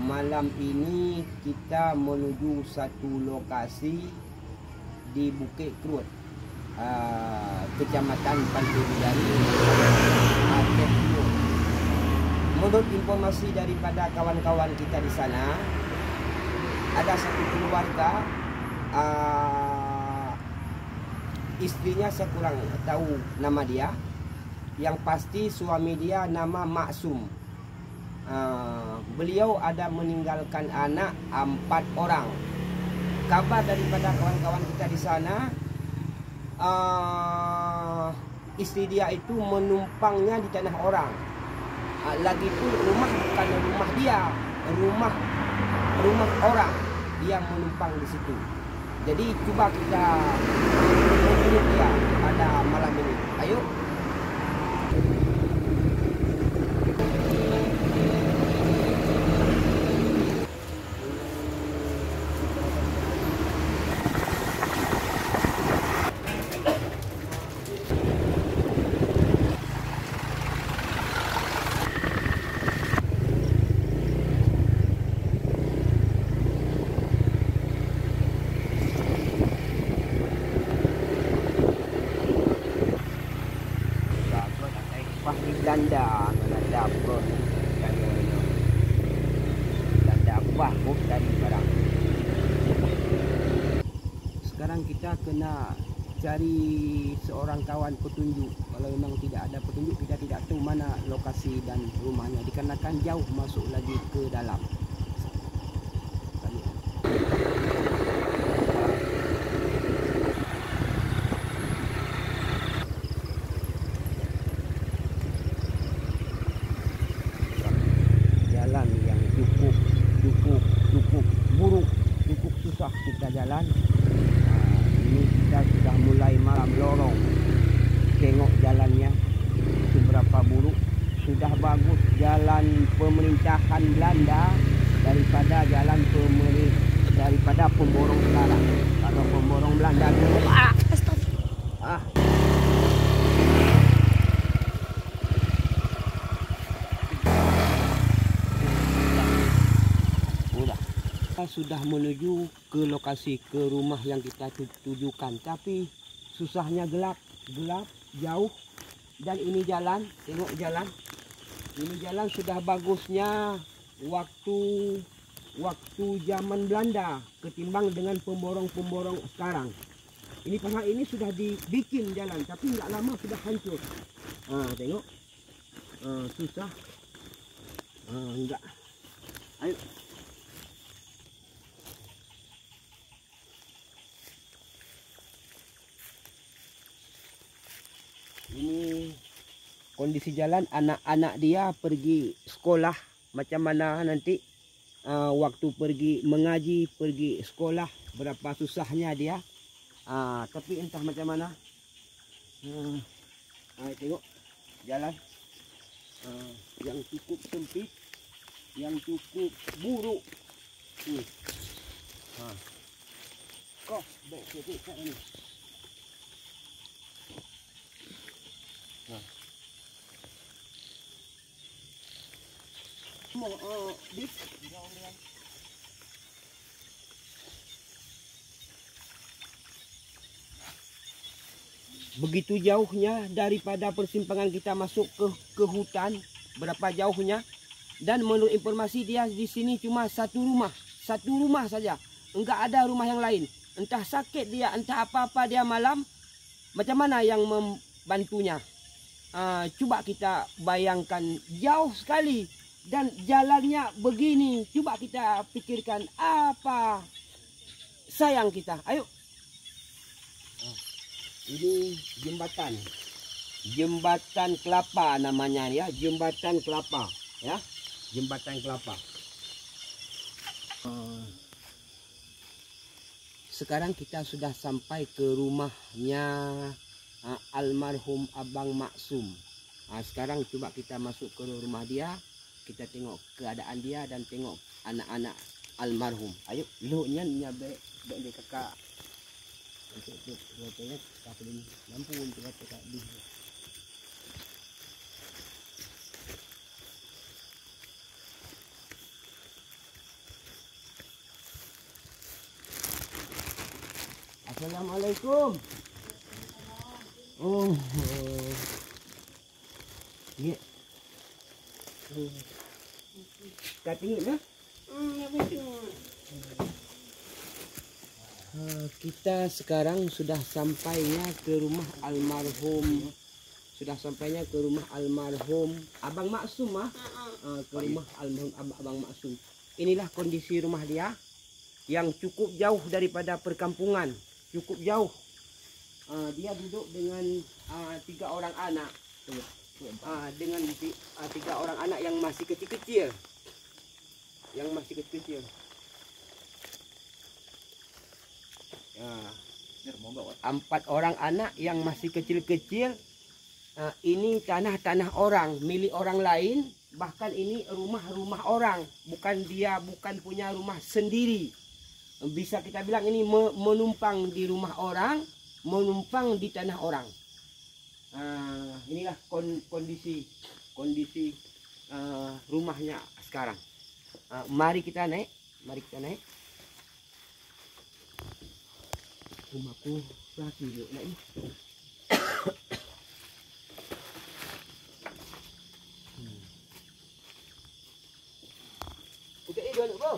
Malam ini kita menuju satu lokasi di Bukit Krut, Kecamatan Pantai Bidari, Aceh Timur. Menurut informasi daripada kawan-kawan kita di sana, ada satu keluarga, istrinya saya kurang tahu nama dia. Yang pasti suami dia nama Maksum. Beliau ada meninggalkan anak 4 orang. Kabar daripada kawan-kawan kita di sana, istri dia itu menumpangnya di tanah orang. Lagipun rumah bukan rumah dia, rumah orang dia menumpang di situ. Jadi coba kita menghubungi dia pada malam ini. Ayo. Danda pun danda pun dari barang. Sekarang kita kena cari seorang kawan petunjuk. Kalau memang tidak ada petunjuk, kita tidak tahu mana lokasi dan rumahnya, dikarenakan jauh masuk lagi ke dalam. Jalan yang cukup buruk, cukup susah kita jalan. Ini kita sudah mulai malam lorong. Tengok jalannya seberapa buruk. Sudah bagus jalan pemerintahan Belanda daripada jalan daripada pemborong sekarang. Kalau pemborong Belanda dulu, sudah menuju ke lokasi, ke rumah yang kita tujukan, tapi susahnya gelap jauh. Dan ini jalan, tengok jalan, ini jalan sudah bagusnya waktu zaman Belanda ketimbang dengan pemborong sekarang. Ini pihak ini sudah dibikin jalan, tapi nggak lama sudah hancur. Tengok, susah, enggak. Ayo. Ini kondisi jalan, anak-anak dia pergi sekolah. Macam mana nanti waktu pergi mengaji, pergi sekolah, berapa susahnya dia. Tapi entah macam mana. Tengok jalan yang cukup sempit, yang cukup buruk. Kok baik sikit kat ni. Begitu jauhnya daripada persimpangan kita masuk ke hutan, berapa jauhnya. Dan menurut informasi dia di sini cuma satu rumah saja, enggak ada rumah yang lain. Entah sakit dia, entah apa-apa dia malam, macam mana yang membantunya. Coba kita bayangkan, jauh sekali dan jalannya begini. Coba kita pikirkan apa sayang kita. Ayo. Ini jembatan kelapa namanya ya, jembatan kelapa ya, jembatan kelapa. Sekarang kita sudah sampai ke rumahnya almarhum Abang Maksum. Sekarang coba kita masuk ke rumah dia, kita tengok keadaan dia dan tengok anak-anak almarhum. Ayo, luhnya nyabek dia kakak. Untuk rotanya kakak ini lampu untuk kakak di. Assalamualaikum. Oh. Ya. Kating na? Kita sekarang sudah sampainya ke rumah almarhum. Sudah sampainya ke rumah almarhum Abang Maksum ke rumah almarhum Abang Maksum. Inilah kondisi rumah dia yang cukup jauh daripada perkampungan, cukup jauh. Dia duduk dengan 3 orang anak, dengan 3 orang anak yang masih kecil-kecil, yang masih kecil-kecil. Ya, 4 orang anak yang masih kecil-kecil. Ini tanah-tanah orang, milik orang lain. Bahkan ini rumah-rumah orang, bukan punya rumah sendiri. Bisa kita bilang ini menumpang di rumah orang, menumpang di tanah orang. Inilah kondisi rumahnya sekarang. Mari kita naik, Rumahku lagi yuk naik. Udah dulu, Bro.